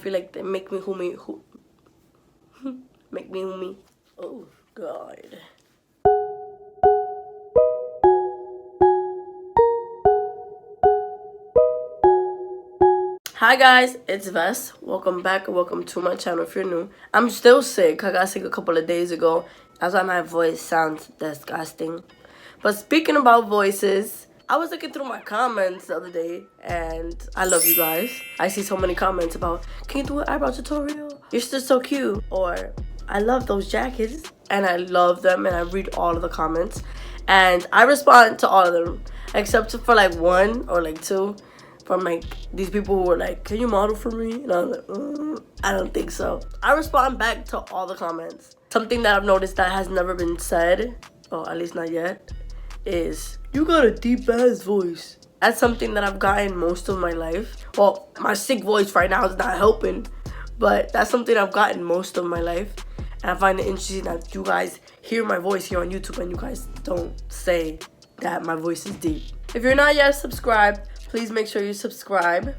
feel like they make me who me. Make me who me. Oh, God. Hi guys, it's Vess. Welcome back and welcome to my channel if you're new. I'm still sick. I got sick a couple of days ago. That's why my voice sounds disgusting. But speaking about voices, I was looking through my comments the other day and I love you guys. I see so many comments about, can you do an eyebrow tutorial? You're still so cute. Or, I love those jackets. And I love them and I read all of the comments. And I respond to all of them. Except for like one or like two. From like these people who were like, can you model for me? And I was like, I don't think so. I respond back to all the comments. Something that I've noticed that has never been said, or at least not yet, is you got a deep ass voice. That's something that I've gotten most of my life. Well, my sick voice right now is not helping, but that's something I've gotten most of my life. And I find it interesting that you guys hear my voice here on YouTube and you guys don't say that my voice is deep. If you're not yet subscribed, please make sure you subscribe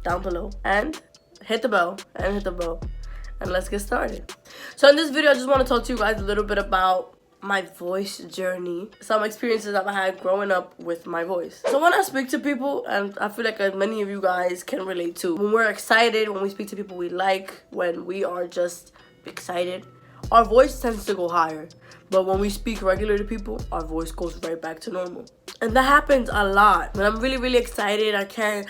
down below and hit the bell and let's get started. So in this video, I just want to talk to you guys a little bit about my voice journey, some experiences I've had growing up with my voice. So when I speak to people, and I feel like many of you guys can relate to, when we're excited, when we speak to people we like, when we are just excited, our voice tends to go higher. But when we speak regular to people, our voice goes right back to normal. And that happens a lot. When I'm really excited, I can't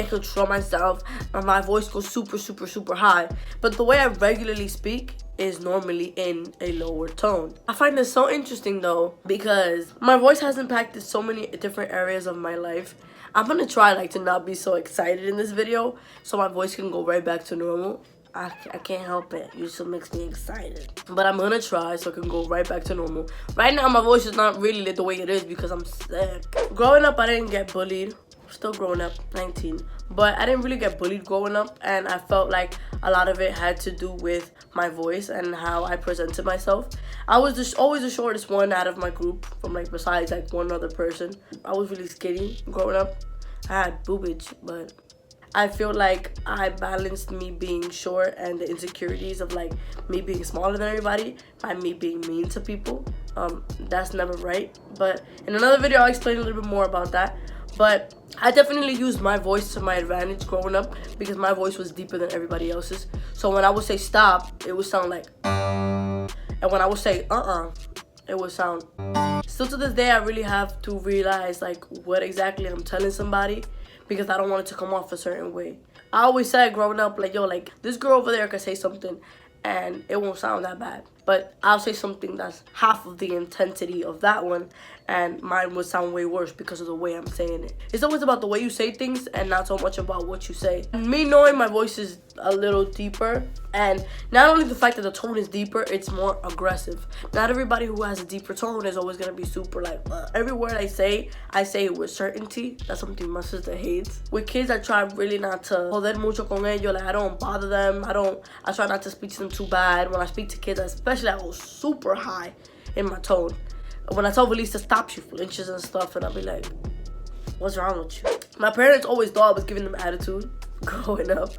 control myself. And my voice goes super high. But the way I regularly speak is normally in a lower tone. I find this so interesting though, because my voice has impacted so many different areas of my life. I'm gonna try to not be so excited in this video so my voice can go right back to normal. I can't help it. You just makes me excited. But I'm gonna try so I can go right back to normal. Right now, my voice is not really the way it is because I'm sick. Growing up, I didn't get bullied. Still growing up, 19. But I didn't really get bullied growing up. And I felt like a lot of it had to do with my voice and how I presented myself. I was always the shortest one out of my group from besides one other person. I was really skinny growing up. I had boobage, but I feel like I balanced me being short and the insecurities of me being smaller than everybody by me being mean to people. That's never right. But in another video, I'll explain a little bit more about that. But I definitely used my voice to my advantage growing up because my voice was deeper than everybody else's. So when I would say stop, it would sound like, and when I would say it would sound. Still to this day, I really have to realize what exactly I'm telling somebody, because I don't want it to come off a certain way. I always said growing up, this girl over there could say something and it won't sound that bad. But I'll say something that's half of the intensity of that one and mine would sound way worse because of the way I'm saying it. It's always about the way you say things and not so much about what you say. Me knowing my voice is a little deeper, and not only the fact that the tone is deeper, it's more aggressive. Not everybody who has a deeper tone is always gonna be super every word I say it with certainty. That's something my sister hates. With kids, I try really not to joder mucho con ellos. I don't bother them. I try not to speak to them too bad. When I speak to kids, especially, I go super high in my tone. When I tell Felice to stop, she flinches and stuff, and I'll be like, what's wrong with you? My parents always thought I was giving them attitude growing up.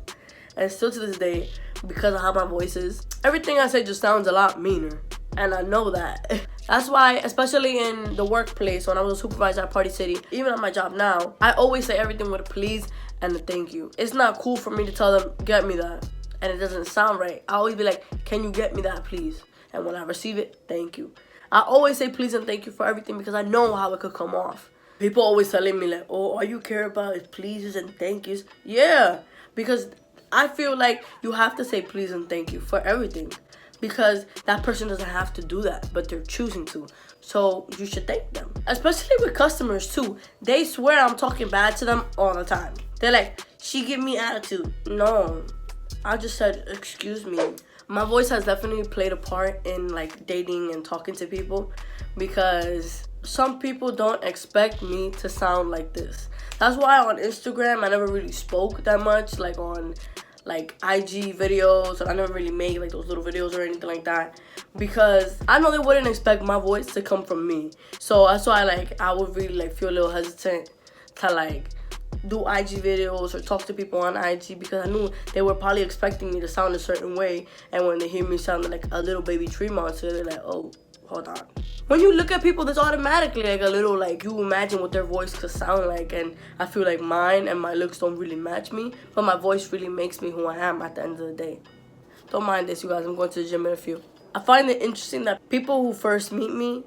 And still to this day, because of how my voice is, everything I say just sounds a lot meaner. And I know that. That's why, especially in the workplace, when I was a supervisor at Party City, even at my job now, I always say everything with a please and a thank you. It's not cool for me to tell them, get me that. And it doesn't sound right. I always be like, can you get me that, please? And when I receive it, thank you. I always say please and thank you for everything because I know how it could come off. People always telling me oh, all you care about is pleases and thank yous. Yeah, because I feel like you have to say please and thank you for everything. Because that person doesn't have to do that, but they're choosing to. So you should thank them. Especially with customers too. They swear I'm talking bad to them all the time. They're like, she give me attitude. No, I just said, excuse me. My voice has definitely played a part in dating and talking to people, because some people don't expect me to sound like this. That's why on Instagram I never really spoke that much, on IG videos, and I never really made those little videos or anything like that, because I know they wouldn't expect my voice to come from me. So that's why I would really feel a little hesitant to do IG videos or talk to people on IG because I knew they were probably expecting me to sound a certain way, and when they hear me sounding like a little baby tree monster, they're like, oh, hold on. When you look at people, there's automatically like a little like you imagine what their voice could sound like, and I feel like mine and my looks don't really match me, but my voice really makes me who I am at the end of the day. Don't mind this, you guys. I'm going to the gym in a few. I find it interesting that people who first meet me,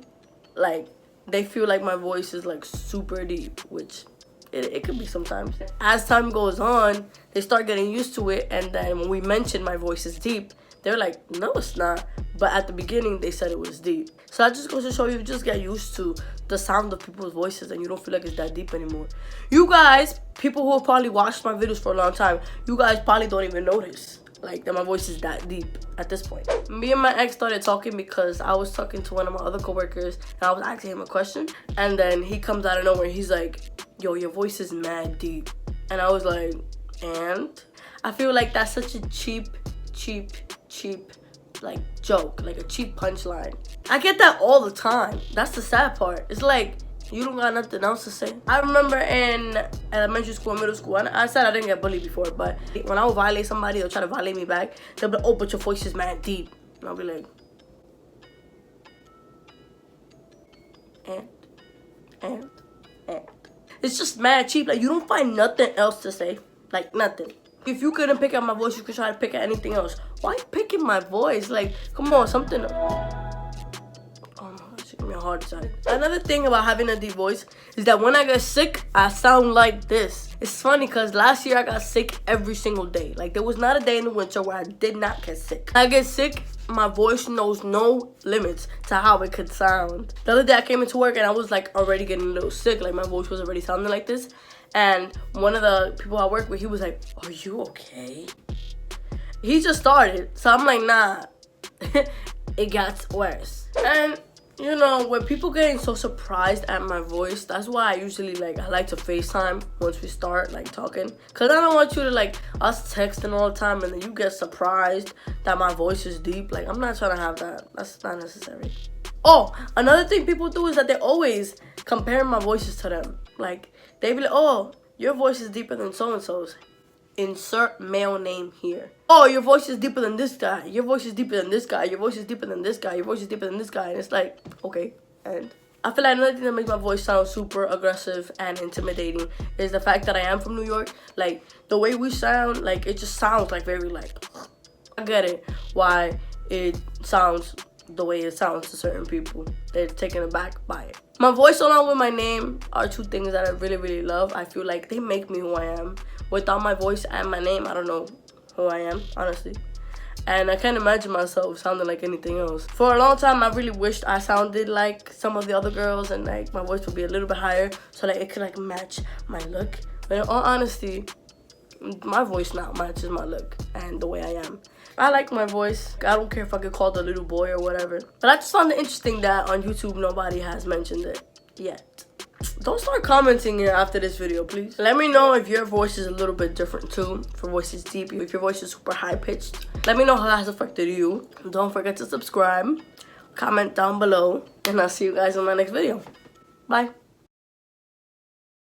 like, they feel like my voice is like super deep, which it could be sometimes. As time goes on, they start getting used to it, and then when we mention my voice is deep, they're like, no, it's not. But at the beginning, they said it was deep. So that just goes to show you, just get used to the sound of people's voices and you don't feel like it's that deep anymore. You guys, people who have probably watched my videos for a long time, you guys probably don't even notice like that my voice is that deep at this point. Me and my ex started talking because I was talking to one of my other coworkers and I was asking him a question, and then he comes out of nowhere, he's like, yo, your voice is mad deep. And I was like, and? I feel like that's such a cheap like joke, like a cheap punchline. I get that all the time. That's the sad part. It's like, you don't got nothing else to say. I remember in elementary school and middle school, and I said I didn't get bullied before, but when I would violate somebody, they'll try to violate me back. They'll be like, oh, but your voice is mad deep. And I'll be like, and. It's just mad cheap. Like, you don't find nothing else to say. Like, nothing. If you couldn't pick out my voice, you could try to pick out anything else. Why picking my voice? Like, come on, something. Oh my gosh, it's giving me a hard time. Another thing about having a deep voice is that when I get sick, I sound like this. It's funny because last year I got sick every single day. Like, there was not a day in the winter where I did not get sick. I get sick, my voice knows no limits to how it could sound. The other day I came into work and I was like already getting a little sick. Like, my voice was already sounding like this. And one of the people I work with, he was like, are you okay? He just started. So I'm like, nah, it got worse. And, you know, when people getting so surprised at my voice, that's why I usually, like, I like to FaceTime once we start, like, talking. Because I don't want you to, like, us texting all the time and then you get surprised that my voice is deep. Like, I'm not trying to have that. That's not necessary. Oh, another thing people do is that they always compare my voices to them. Like, they be like, oh, your voice is deeper than so-and-so's. Insert male name here. Oh, your voice is deeper than this guy. Your voice is deeper than this guy. Your voice is deeper than this guy. Your voice is deeper than this guy. And it's like, okay. And I feel like another thing that makes my voice sound super aggressive and intimidating is the fact that I am from New York. Like, the way we sound, like, it just sounds like very, like, I get it. Why it sounds the way it sounds to certain people. They're taken aback by it. My voice along with my name are two things that I really, really love. I feel like they make me who I am. Without my voice and my name, I don't know who I am, honestly. And I can't imagine myself sounding like anything else. For a long time, I really wished I sounded like some of the other girls and like my voice would be a little bit higher so like it could like match my look. But in all honesty, my voice now matches my look and the way I am. I like my voice. I don't care if I get called a little boy or whatever. But I just found it interesting that on YouTube nobody has mentioned it yet. Don't start commenting here after this video, please. Let me know if your voice is a little bit different too. If your voice is deep, if your voice is super high pitched. Let me know how that has affected you. Don't forget to subscribe, comment down below, and I'll see you guys in my next video. Bye.